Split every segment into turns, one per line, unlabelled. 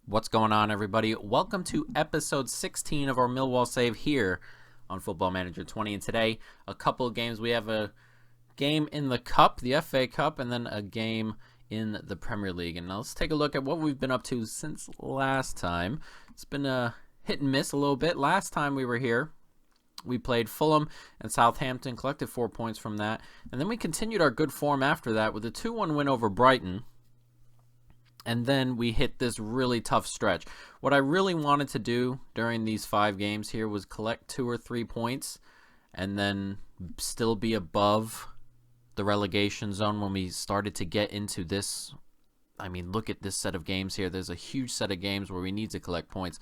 What's going on, everybody? Welcome to episode 16 of our Millwall save here on Football Manager 20. And today, a couple of games. We have a game in the Cup, the FA Cup, and then a game in the Premier League. And now let's take a look at what we've been up to since last time. It's been a hit and miss a little bit. Last time we were here, we played Fulham and Southampton, collected 4 points from that. And then we continued our good form after that with a 2-1 win over Brighton. And then we hit this really tough stretch. What I really wanted to do during these 5 games here was collect 2 or 3 points and then still be above the relegation zone when we started to get into this. I mean, look at this set of games here. There's a huge set of games where we need to collect points.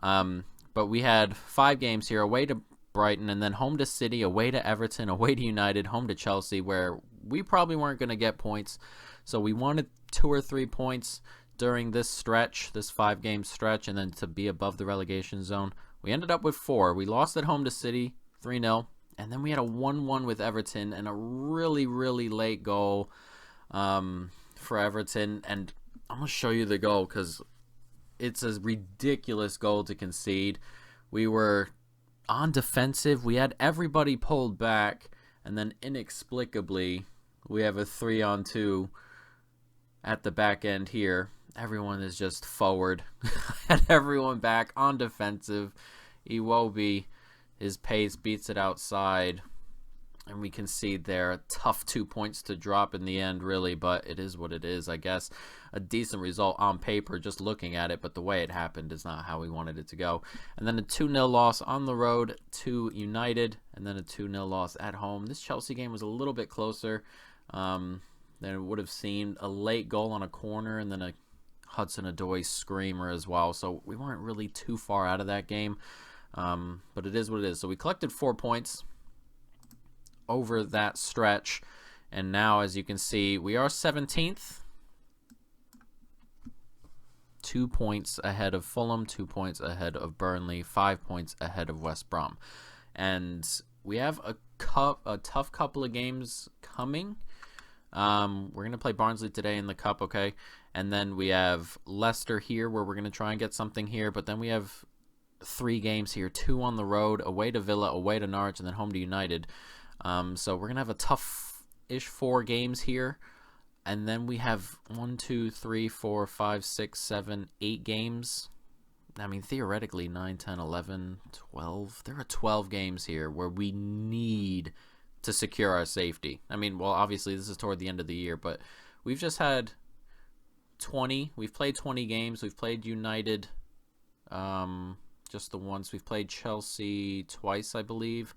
But we had 5 games here, away to Brighton, and then home to City, away to Everton, away to United, home to Chelsea, where we probably weren't going to get points. So we wanted 2 or 3 points during this stretch, this 5-game stretch, and then to be above the relegation zone. We ended up with 4. We lost at home to City, 3-0, and then we had a 1-1 with Everton and a really, really late goal for Everton. And I'm going to show you the goal because it's a ridiculous goal to concede. We were on defensive. We had everybody pulled back, and then inexplicably we have a 3-on-2 at the back end here. Everyone is just forward. Had everyone back on defensive. Iwobi, his pace beats it outside, and we concede there. A tough 2 points to drop in the end, really, but it is what it is, I guess. A decent result on paper, just looking at it, but the way it happened is not how we wanted it to go. And then a 2-0 loss on the road to United, and then a 2-0 loss at home. This Chelsea game was a little bit closer than it would have seemed. A late goal on a corner, and then a Hudson-Odoi screamer as well. So we weren't really too far out of that game, but it is what it is. So we collected 4 points over that stretch, and now, as you can see, we are 17th. 2 points ahead of Fulham, 2 points ahead of Burnley, 5 points ahead of West Brom. And we have a tough couple of games coming. We're going to play Barnsley today in the Cup, okay? And then we have Leicester here where we're going to try and get something here. But then we have 3 games here, 2 on the road, away to Villa, away to Norwich, and then home to United. So we're going to have a tough-ish 4 games here. And then we have 1, 2, 3, 4, 5, 6, 7, 8 games. I mean, theoretically, 9, 10, 11, 12. There are 12 games here where we need to secure our safety. I mean, well, obviously this is toward the end of the year, but we've just had 20. We've played 20 games. We've played United just the once. We've played Chelsea twice, I believe.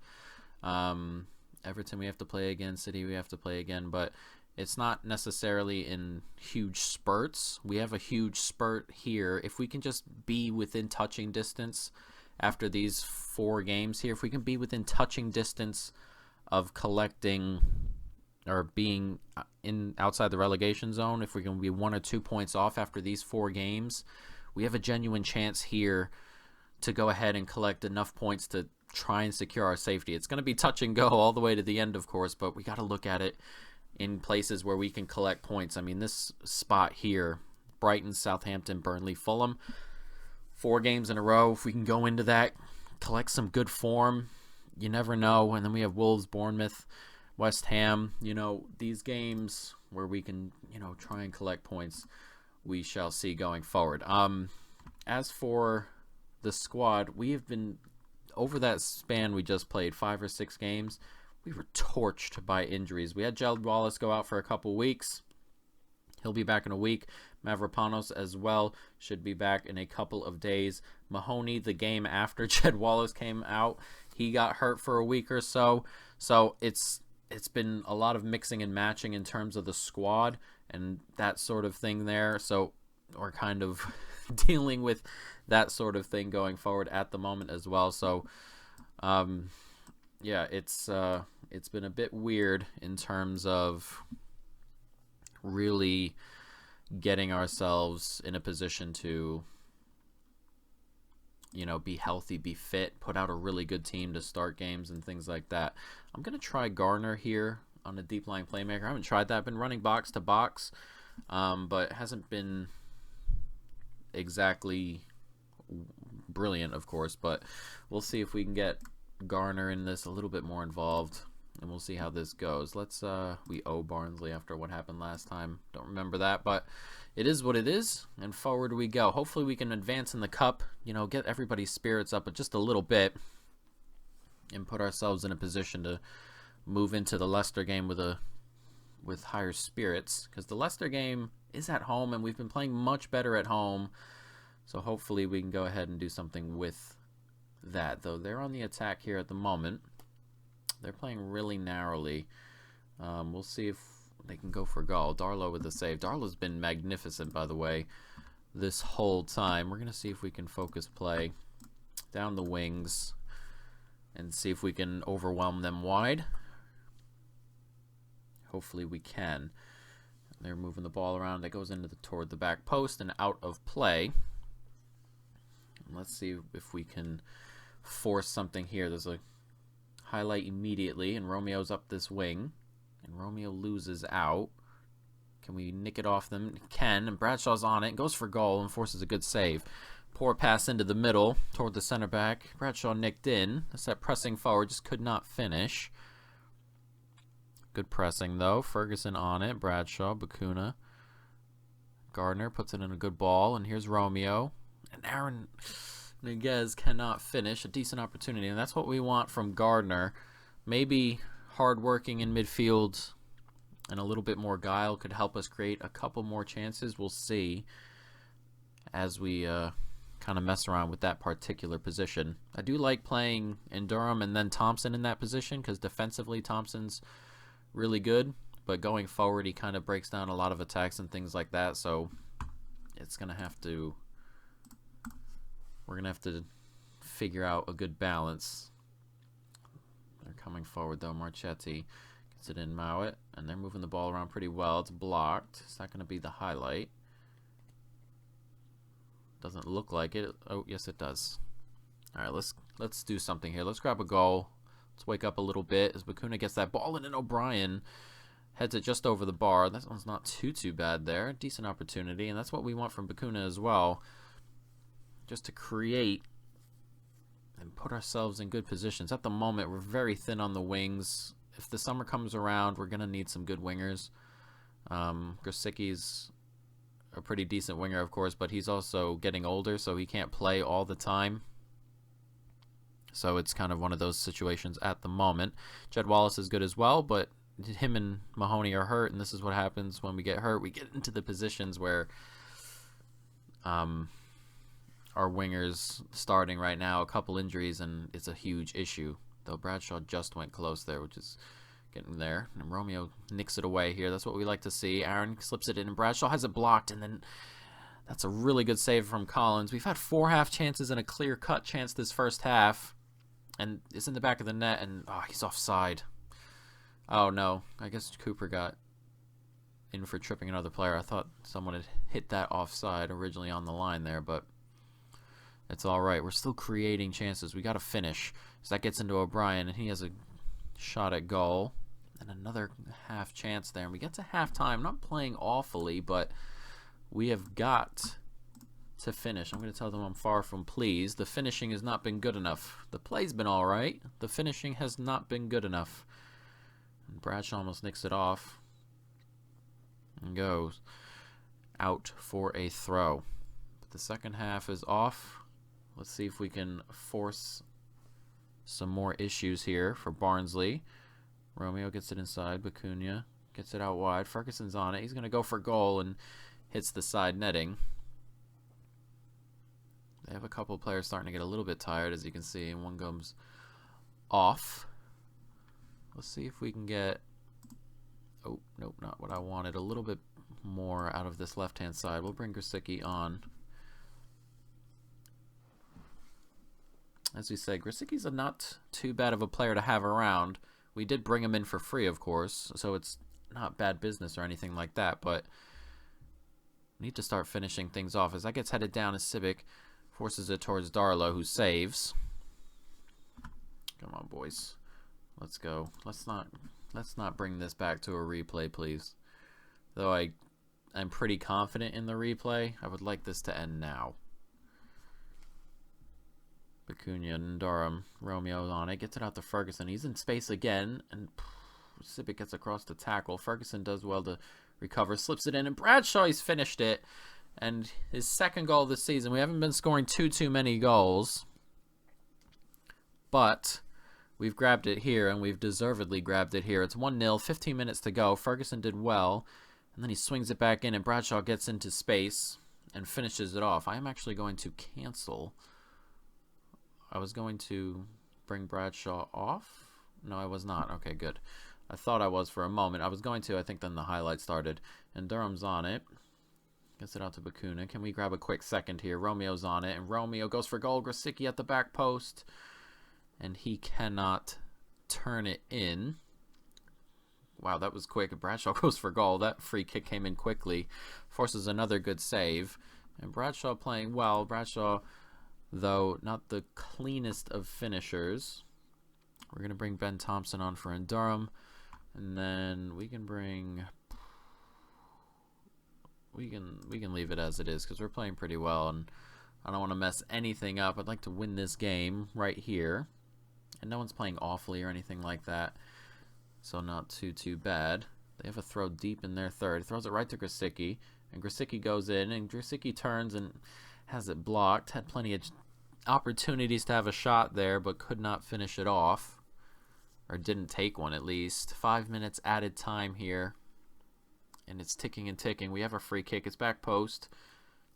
Everton we have to play again. City we have to play again, but it's not necessarily in huge spurts. We have a huge spurt here. If we can just be within touching distance after these 4 games here, if we can be within touching distance of collecting or being outside the relegation zone, if we can be 1 or 2 points off after these 4 games, we have a genuine chance here to go ahead and collect enough points to try and secure our safety. It's going to be touch and go all the way to the end, of course, but we got to look at it in places where we can collect points. I mean, this spot here, Brighton, Southampton, Burnley, Fulham, 4 games in a row. If we can go into that, collect some good form, you never know. And then we have Wolves, Bournemouth, West Ham. You know, these games where we can, try and collect points, we shall see going forward. As for the squad, we have been, over that span we just played, 5 or 6 games, we were torched by injuries. We had Jed Wallace go out for a couple weeks. He'll be back in a week. Mavropanos as well should be back in a couple of days. Mahoney, the game after Jed Wallace came out, he got hurt for a week or so. So it's been a lot of mixing and matching in terms of the squad and that sort of thing there. So we're kind of dealing with that sort of thing going forward at the moment as well. So yeah, it's been a bit weird in terms of really getting ourselves in a position to, be healthy, be fit, put out a really good team to start games and things like that. I'm going to try Garner here on a deep line playmaker. I haven't tried that. I've been running box to box, but it hasn't been exactly brilliant, of course, but we'll see if we can get Garner in this a little bit more involved, and we'll see how this goes. Let's we owe Barnsley after what happened last time. Don't remember that, but it is what it is, and forward we go. Hopefully we can advance in the cup, you know, get everybody's spirits up just a little bit and put ourselves in a position to move into the Leicester game with higher spirits, because the Leicester game is at home and we've been playing much better at home. So hopefully we can go ahead and do something with that. Though they're on the attack here at the moment. They're playing really narrowly. We'll see if they can go for goal. Darlow with the save. Darlow's been magnificent, by the way, this whole time. We're going to see if we can focus play down the wings and see if we can overwhelm them wide. Hopefully we can. They're moving the ball around. It goes toward the back post and out of play. Let's see if we can force something here. There's a highlight immediately, and Romeo's up this wing. And Romeo loses out. Can we nick it off them? Can, and Bradshaw's on it. Goes for goal and forces a good save. Poor pass into the middle toward the center back. Bradshaw nicked in. That's that pressing forward. Just could not finish. Good pressing, though. Ferguson on it. Bradshaw, Bakuna. Gardner puts it in a good ball, and here's Romeo. And Aaron Niguez cannot finish. A decent opportunity, and that's what we want from Gardner. Maybe hard-working in midfield and a little bit more guile could help us create a couple more chances. We'll see as we kind of mess around with that particular position. I do like playing in Durham and then Thompson in that position because defensively Thompson's really good, but going forward he kind of breaks down a lot of attacks and things like that, so it's going to have to... We're going to have to figure out a good balance. They're coming forward, though. Marchetti gets it in Mowat, and they're moving the ball around pretty well. It's blocked. Is that going to be the highlight? Doesn't look like it. Oh, yes, it does. All right, let's do something here. Let's grab a goal. Let's wake up a little bit as Bakuna gets that ball, and then O'Brien heads it just over the bar. That one's not too bad there. Decent opportunity, and that's what we want from Bakuna as well. Just to create and put ourselves in good positions. At the moment, we're very thin on the wings. If the summer comes around, we're going to need some good wingers. Grosicki's a pretty decent winger, of course, but he's also getting older, so he can't play all the time. So it's kind of one of those situations at the moment. Jed Wallace is good as well, but him and Mahoney are hurt, and this is what happens when we get hurt. We get into the positions where... our wingers starting right now, a couple injuries, and it's a huge issue. Though Bradshaw just went close there, which is getting there. And Romeo nicks it away here. That's what we like to see. Aaron slips it in, and Bradshaw has it blocked, and then that's a really good save from Collins. We've had 4 half chances and a clear-cut chance this first half, and it's in the back of the net, and he's offside. Oh, no. I guess Cooper got in for tripping another player. I thought someone had hit that offside originally on the line there, but... it's all right. We're still creating chances. We got to finish. So that gets into O'Brien, and he has a shot at goal. And another half chance there. And we get to halftime. Not playing awfully, but we have got to finish. I'm going to tell them I'm far from pleased. The finishing has not been good enough. The play's been all right. The finishing has not been good enough. And Bradshaw almost nicks it off. And goes out for a throw. But the second half is off. Let's see if we can force some more issues here for Barnsley. Romeo gets it inside. Bakuna gets it out wide. Ferguson's on it. He's going to go for goal and hits the side netting. They have a couple of players starting to get a little bit tired, as you can see, and one comes off. Let's see if we can get... oh, nope, not what I wanted. A little bit more out of this left-hand side. We'll bring Grosicki on. As we say, Grosicki's a not too bad of a player to have around. We did bring him in for free, of course, so it's not bad business or anything like that, but we need to start finishing things off. As that gets headed down, as Sibic forces it towards Darlow, who saves. Come on, boys. Let's go. Let's not bring this back to a replay, please. Though I I'm pretty confident in the replay. I would like this to end now. Bacuna and Durham. Romeo's on it. Gets it out to Ferguson. He's in space again. And Sibic gets across the tackle. Ferguson does well to recover. Slips it in. And Bradshaw's finished it. And his second goal this season. We haven't been scoring too many goals. But we've grabbed it here. And we've deservedly grabbed it here. It's 1-0. 15 minutes to go. Ferguson did well. And then he swings it back in. And Bradshaw gets into space. And finishes it off. I am actually going to cancel. I was going to bring Bradshaw off. No, I was not. Okay, good. I thought I was for a moment. I was going to. I think then the highlight started. And Durham's on it. Gets it out to Bacuna. Can we grab a quick second here? Romeo's on it. And Romeo goes for goal. Grosicki at the back post. And he cannot turn it in. Wow, that was quick. Bradshaw goes for goal. That free kick came in quickly. Forces another good save. And Bradshaw playing well. Bradshaw, though not the cleanest of finishers. We're going to bring Ben Thompson on for Durham. And then we can bring... We can leave it as it is because we're playing pretty well. And I don't want to mess anything up. I'd like to win this game right here. And no one's playing awfully or anything like that. So not too bad. They have a throw deep in their third. Throws it right to Grosicki. And Grosicki goes in. And Grosicki turns and has it blocked. Had plenty of opportunities to have a shot there, but could not finish it off. Or didn't take one at least. 5 minutes added time here. And it's ticking and ticking. We have a free kick. It's back post.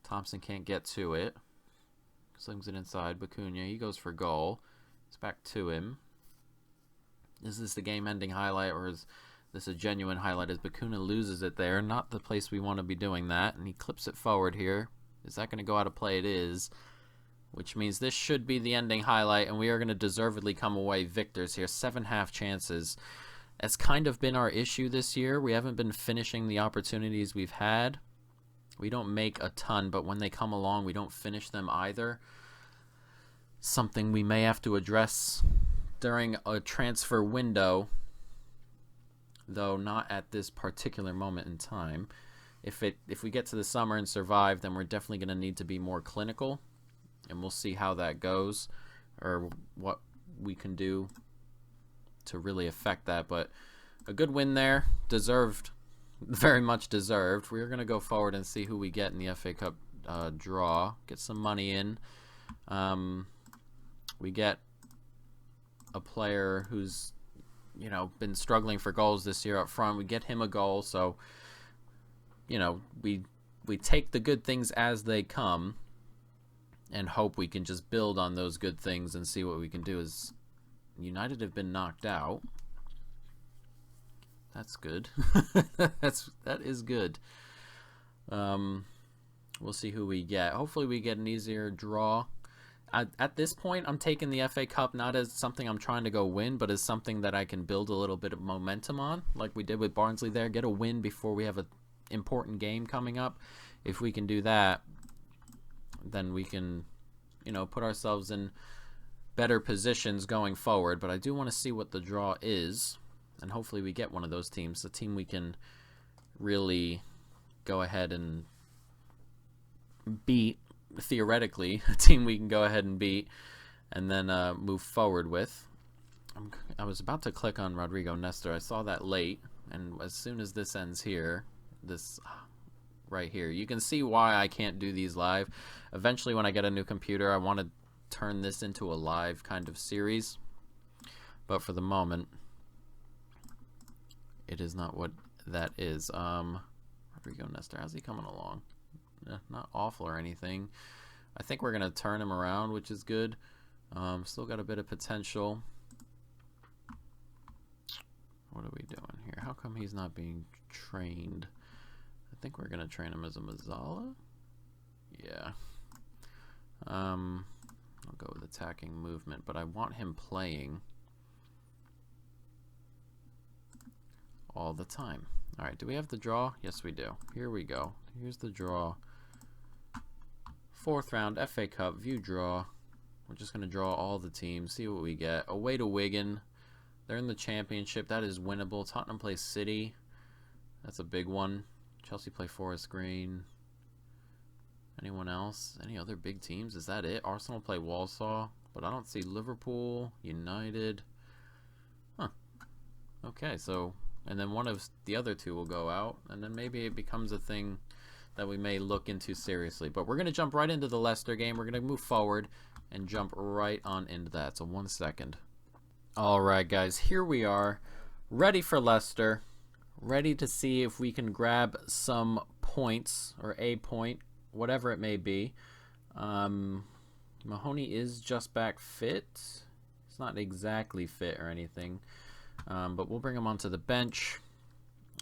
Thompson can't get to it. Slings it inside. Bacuna, he goes for goal. It's back to him. Is this the game-ending highlight, or is this a genuine highlight? As Bacuna loses it there. Not the place we want to be doing that. And he clips it forward here. Is that going to go out of play? It is. Which means this should be the ending highlight, and we are going to deservedly come away victors here. 7 half chances. That's kind of been our issue this year. We haven't been finishing the opportunities we've had. We don't make a ton, but when they come along, we don't finish them either. Something we may have to address during a transfer window, though not at this particular moment in time. If we get to the summer and survive, then we're definitely going to need to be more clinical, and we'll see how that goes or what we can do to really affect that. But a good win there, deserved, very much deserved. We're going to go forward and see who we get in the FA Cup draw, get some money in. We get a player who's, you know, been struggling for goals this year up front. We get him a goal, so, you know, we take the good things as they come and hope we can just build on those good things and see what we can do. As United have been knocked out. That's good. that is good. We'll see who we get. Hopefully we get an easier draw. At this point, I'm taking the FA Cup not as something I'm trying to go win, but as something that I can build a little bit of momentum on, like we did with Barnsley there. Get a win before we have an important game coming up. If we can do that, then we can, you know, put ourselves in better positions going forward. But I do want to see what the draw is, and hopefully we get one of those teams, a team we can really go ahead and beat. Theoretically, a team we can go ahead and beat and then move forward with. I was about to click on Rodrigo Nestor. I saw that late, and as soon as this ends here, this right here, you can see why I can't do these live. Eventually, when I get a new computer, I want to turn this into a live kind of series, but for the moment, it is not what that is. Rodrigo Nestor, how's he coming along? Not awful or anything. I think we're going to turn him around, which is good. Still got a bit of potential. What are we doing here? How come he's not being trained? I think we're going to train him as a Mazzala. Yeah. I'll go with attacking movement, but I want him playing all the time. All right, do we have the draw? Yes, we do. Here we go. Here's the draw. 4th round, FA Cup, view draw. We're just going to draw all the teams, see what we get. Away to Wigan. They're in the championship. That is winnable. Tottenham plays City. That's a big one. Chelsea play Forest Green. Anyone else? Any other big teams? Is that it? Arsenal play Walsall, but I don't see Liverpool, United. Huh. Okay, so, and then one of the other two will go out, and then maybe it becomes a thing that we may look into seriously. But we're going to jump right into the Leicester game. We're going to move forward and jump right on into that. So 1 second. All right, guys, here we are, ready for Leicester, ready to see if we can grab some points or a point, whatever it may be. Mahoney is just back fit. He's not exactly fit or anything, but we'll bring him onto the bench.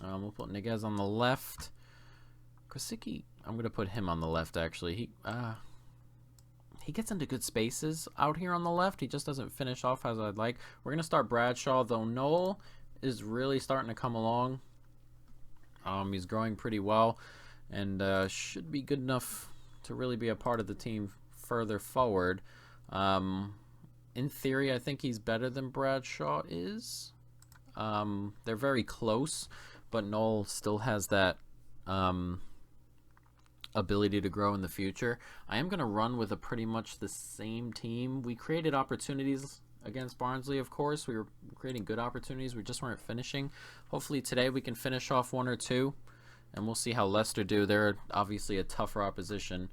We'll put Niguez on the left. Krasicki, I'm going to put him on the left, actually. He gets into good spaces out here on the left. He just doesn't finish off as I'd like. We're going to start Bradshaw, though Noel is really starting to come along. He's growing pretty well and should be good enough to really be a part of the team further forward. In theory, I think he's better than Bradshaw is. They're very close, but Noel still has that ability to grow in the future. I am going to run with a pretty much the same team. We created opportunities against Barnsley, of course. We were creating good opportunities. We just weren't finishing. Hopefully today we can finish off one or two, and we'll see how Leicester do. They're obviously a tougher opposition.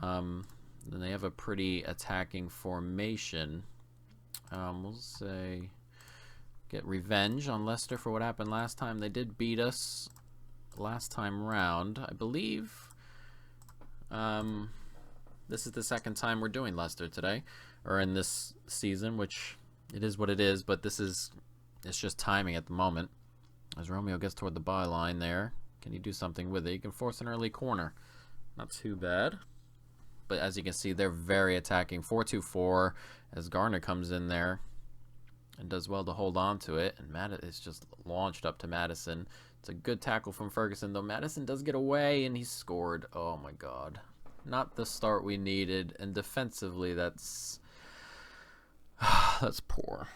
Then they have a pretty attacking formation. We'll say get revenge on Leicester for what happened last time. They did beat us last time round, I believe. This is the second time we're doing Leicester today, or in this season, which it is what it is, but it's just timing at the moment. As Romeo gets toward the byline there, can he do something with it? He can force an early corner. Not too bad. But as you can see, they're very attacking. 4-2-4 as Garner comes in there and does well to hold on to it. And it's just launched up to Madison. It's a good tackle from Ferguson, though Madison does get away, and he scored. Oh, my God. Not the start we needed. And defensively, that's poor.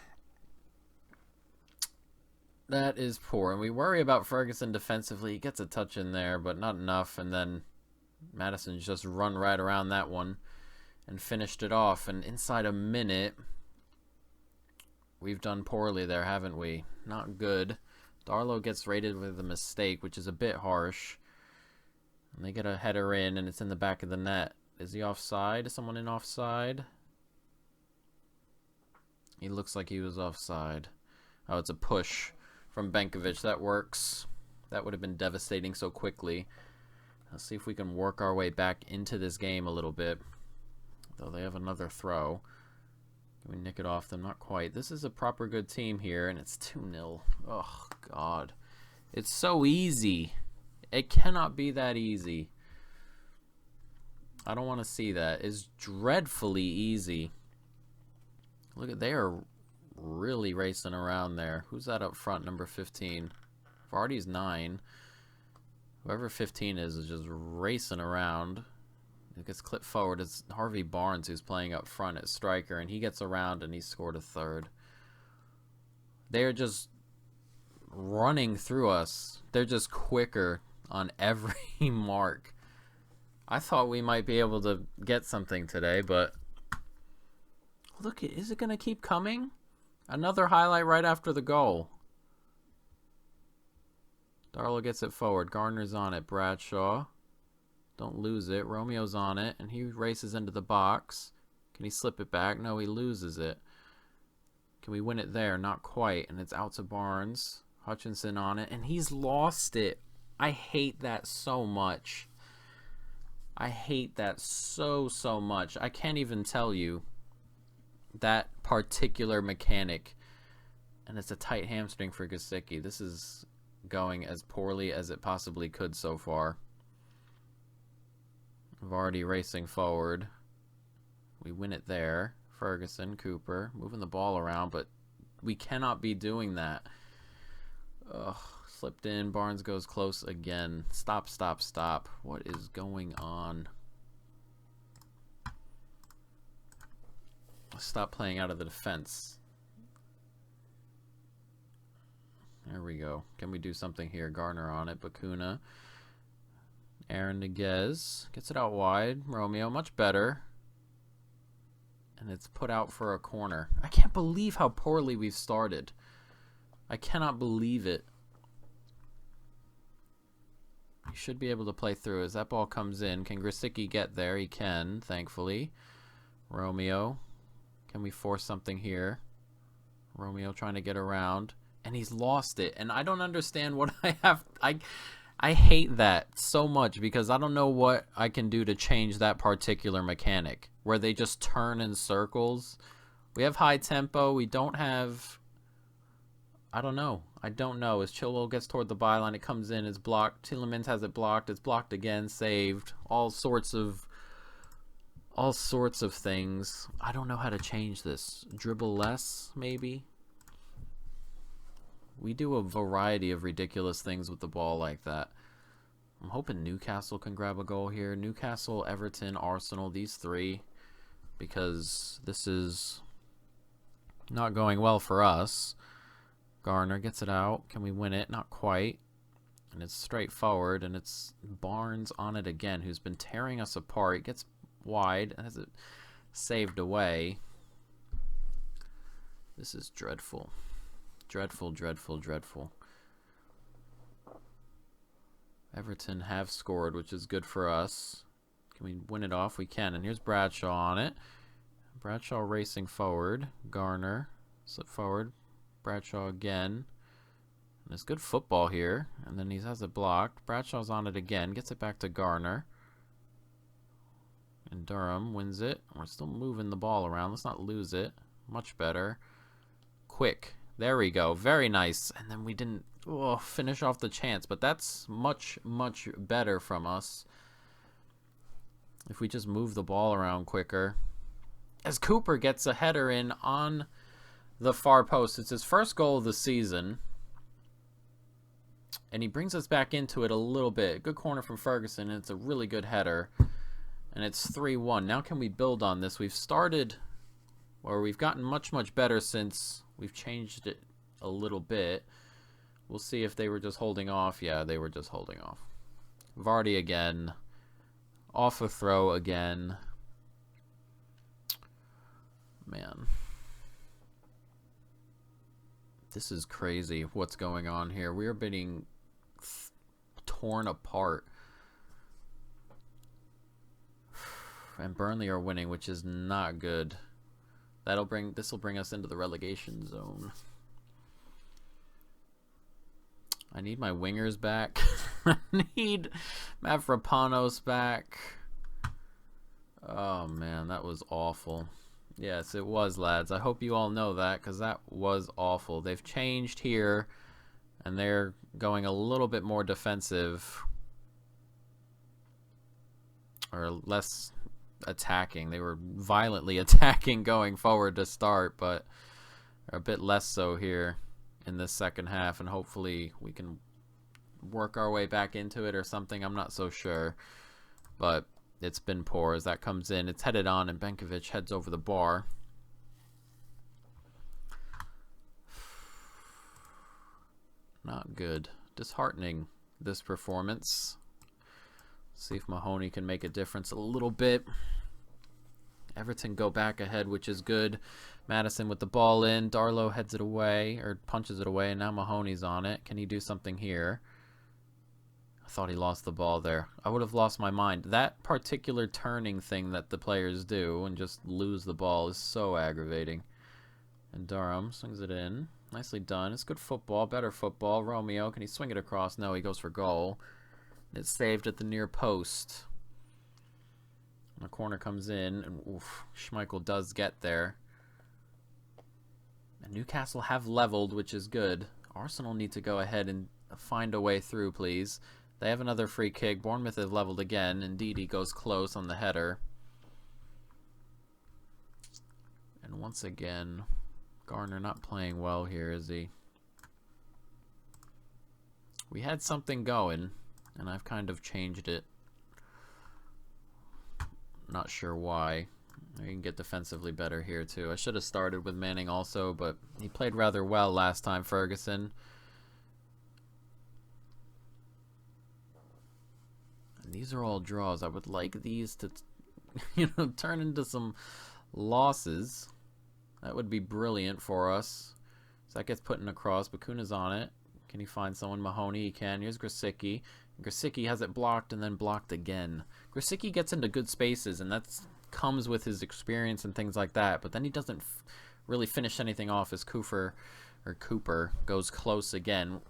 That is poor. And we worry about Ferguson defensively. He gets a touch in there, but not enough. And then Madison just run right around that one and finished it off. And inside a minute, we've done poorly there, haven't we? Not good. Darlow gets rated with a mistake, which is a bit harsh. And they get a header in, and it's in the back of the net. Is he offside? Is someone in offside? He looks like he was offside. Oh, it's a push from Benkovic. That works. That would have been devastating so quickly. Let's see if we can work our way back into this game a little bit. Though they have another throw. Can we nick it off them? Not quite. This is a proper good team here, and it's 2-0. Oh, God. It's so easy. It cannot be that easy. I don't want to see that. It's dreadfully easy. Look at, they are really racing around there. Who's that up front, number 15? Vardy's 9. Whoever 15 is just racing around. It gets clipped forward. It's Harvey Barnes who's playing up front at striker, and he gets around and he scored a third. They're just running through us. They're just quicker on every mark. I thought we might be able to get something today, but look, is it going to keep coming? Another highlight right after the goal. Darlow gets it forward. Gardner's on it. Bradshaw. Don't lose it. Romeo's on it, and he races into the box. Can he slip it back? No, he loses it. Can we win it there? Not quite, and it's out to Barnes. Hutchinson on it, and he's lost it. I hate that so much. I hate that so much. I can't even tell you that particular mechanic, and it's a tight hamstring for Gesicki. This is going as poorly as it possibly could so far. Vardy racing forward. We win it there. Ferguson, Cooper, moving the ball around, but we cannot be doing that. Ugh, slipped in. Barnes goes close again. Stop. What is going on? Stop playing out of the defense. There we go. Can we do something here? Garner on it. Bakuna. Aaron Niguez gets it out wide. Romeo, much better. And it's put out for a corner. I can't believe how poorly we've started. I cannot believe it. He should be able to play through as that ball comes in. Can Grosicki get there? He can, thankfully. Romeo. Can we force something here? Romeo trying to get around. And he's lost it. And I don't understand what I have. I hate that so much because I don't know what I can do to change that particular mechanic where they just turn in circles. We have high tempo. We don't have... I don't know. I don't know. As Chilwell gets toward the byline, it comes in. It's blocked. Tielemans has it blocked. It's blocked again. Saved. All sorts of things. I don't know how to change this. Dribble less, maybe? We do a variety of ridiculous things with the ball like that. I'm hoping Newcastle can grab a goal here. Newcastle, Everton, Arsenal, these three. Because this is not going well for us. Garner gets it out. Can we win it? Not quite. And it's straightforward. And it's Barnes on it again, who's been tearing us apart. He gets wide and has it saved away. This is dreadful. Dreadful, dreadful, dreadful. Everton have scored, which is good for us. Can we win it off? We can. And here's Bradshaw on it. Bradshaw racing forward. Garner. Slip forward. Bradshaw again. And it's good football here. And then he has it blocked. Bradshaw's on it again. Gets it back to Garner. And Durham wins it. We're still moving the ball around. Let's not lose it. Much better. Quick. There we go. Very nice. And then we didn't finish off the chance. But that's much, much better from us. If we just move the ball around quicker. As Cooper gets a header in on the far post. It's his first goal of the season. And he brings us back into it a little bit. Good corner from Ferguson. And it's a really good header. And it's 3-1. Now can we build on this? We've started, or we've gotten much, much better since we've changed it a little bit. We'll see if they were just holding off. Yeah, they were just holding off. Vardy again. Off a throw again. Man. This is crazy what's going on here. We are being torn apart. And Burnley are winning, which is not good. This will bring us into the relegation zone. I need my wingers back. I need Mavropanos back. Oh man, that was awful. Yes, it was, lads. I hope you all know that, because that was awful. They've changed here, and they're going a little bit more defensive. Or less attacking. They were violently attacking going forward to start, but a bit less so here in this second half, and hopefully we can work our way back into it or something. I'm not so sure, but it's been poor as that comes in. It's headed on, and Benkovic heads over the bar. Not good. Disheartening, this performance. See if Mahoney can make a difference a little bit. Everton go back ahead, which is good. Madison with the ball in. Darlow heads it away, or punches it away, and now Mahoney's on it. Can he do something here? I thought he lost the ball there. I would have lost my mind. That particular turning thing that the players do and just lose the ball is so aggravating. And Durham swings it in. Nicely done. It's good football, better football. Romeo, can he swing it across? No, he goes for goal. It's saved at the near post. The corner comes in, and oof, Schmeichel does get there. And Newcastle have leveled, which is good. Arsenal need to go ahead and find a way through, please. They have another free kick. Bournemouth has leveled again. Indeed, he goes close on the header. And once again, Garner not playing well here, is he? We had something going, and I've kind of changed it. Not sure why. I can get defensively better here too. I should have started with Manning also, but he played rather well last time, Ferguson. These are all draws. I would like these to, turn into some losses. That would be brilliant for us. So that gets put in a cross. Bakuna's on it. Can he find someone? Mahoney, he can. Here's Grosicki. Grosicki has it blocked and then blocked again. Grosicki gets into good spaces, and that comes with his experience and things like that. But then he doesn't really finish anything off as Cooper goes close again.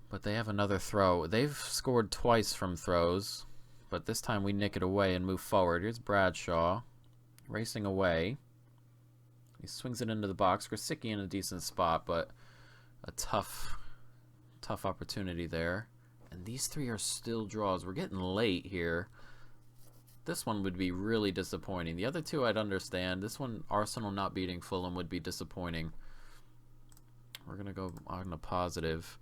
But they have another throw. They've scored twice from throws, but this time we nick it away and move forward. Here's Bradshaw racing away. He swings it into the box. Grosicki in a decent spot, but a tough opportunity there. And these three are still draws. We're getting late here. This one would be really disappointing. The other two I'd understand. This one, Arsenal not beating Fulham, would be disappointing. We're going to go on a positive.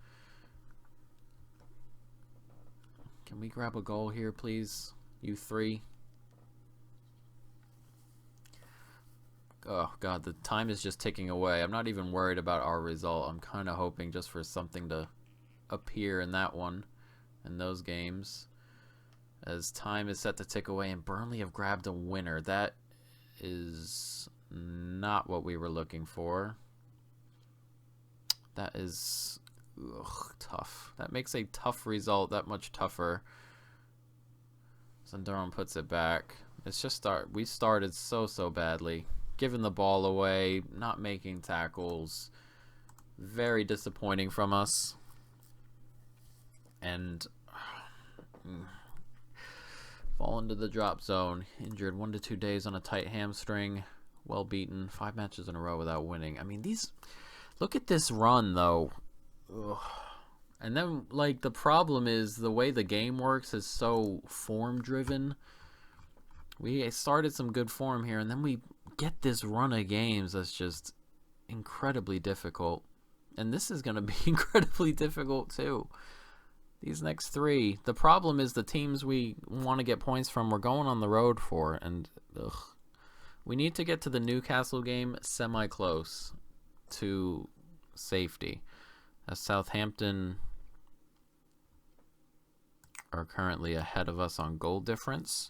Can we grab a goal here, please? You three. Oh, God, the time is just ticking away. I'm not even worried about our result. I'm kind of hoping just for something to appear in that one, in those games. As time is set to tick away, and Burnley have grabbed a winner. That is not what we were looking for. That is tough. That makes a tough result that much tougher. Sundaram puts it back. It's just we started so badly. Giving the ball away, not making tackles. Very disappointing from us. And fall into the drop zone. Injured 1 to 2 days on a tight hamstring. Well beaten. 5 matches in a row without winning. I mean, look at this run, though. Ugh. And then, like, the problem is the way the game works is so form-driven. We started some good form here, and then we get this run of games that's just incredibly difficult. And this is going to be incredibly difficult, too. These next three. The problem is the teams we want to get points from, we're going on the road for. And we need to get to the Newcastle game semi-close to safety. As Southampton are currently ahead of us on goal difference.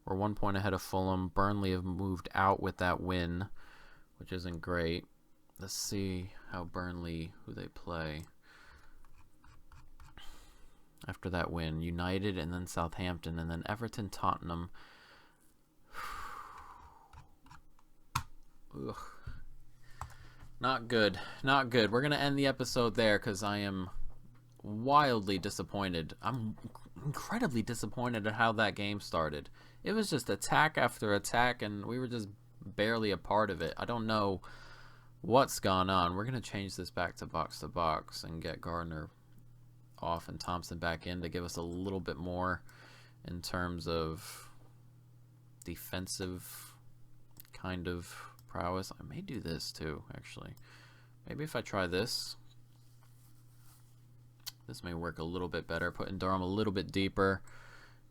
We're 1 point ahead of Fulham. Burnley have moved out with that win, which isn't great. Let's see how Burnley, who they play after that win. United and then Southampton and then Everton, Tottenham. Ugh. Not good. Not good. We're going to end the episode there because I am wildly disappointed. I'm incredibly disappointed at how that game started. It was just attack after attack, and we were just barely a part of it. I don't know what's gone on. We're going to change this back to box and get Gardner off and Thompson back in to give us a little bit more in terms of defensive kind of prowess. I may do this too, actually. Maybe if I try this. This may work a little bit better. Putting Durham a little bit deeper.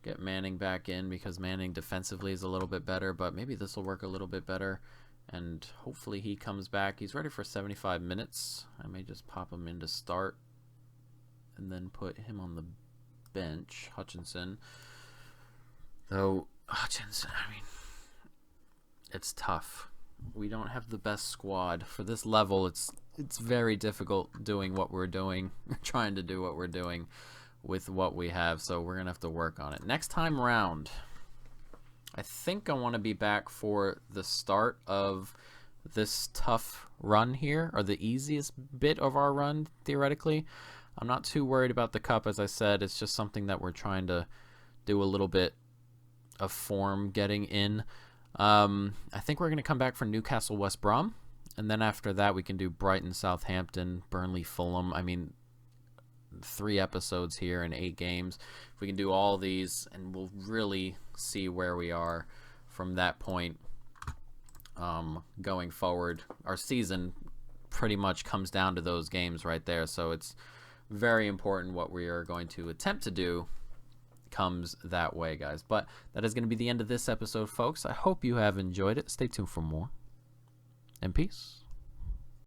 Get Manning back in because Manning defensively is a little bit better, but maybe this will work a little bit better. And hopefully he comes back. He's ready for 75 minutes. I may just pop him in to start and then put him on the bench. Hutchinson. Though, Hutchinson, I mean, it's tough. We don't have the best squad. For this level, it's very difficult doing what we're doing, trying to do what we're doing with what we have, so we're going to have to work on it. Next time around, I think I want to be back for the start of this tough run here, or the easiest bit of our run, theoretically. I'm not too worried about the cup, as I said. It's just something that we're trying to do a little bit of form getting in. I think we're going to come back for Newcastle, West Brom, and then after that we can do Brighton, Southampton, Burnley, Fulham. I mean, 3 episodes here in 8 games. If we can do all these, and we'll really see where we are from that point going forward. Our season pretty much comes down to those games right there, so it's very important what we are going to attempt to do comes that way, guys. But that is going to be the end of this episode, folks. I hope you have enjoyed it. Stay tuned for more, and peace.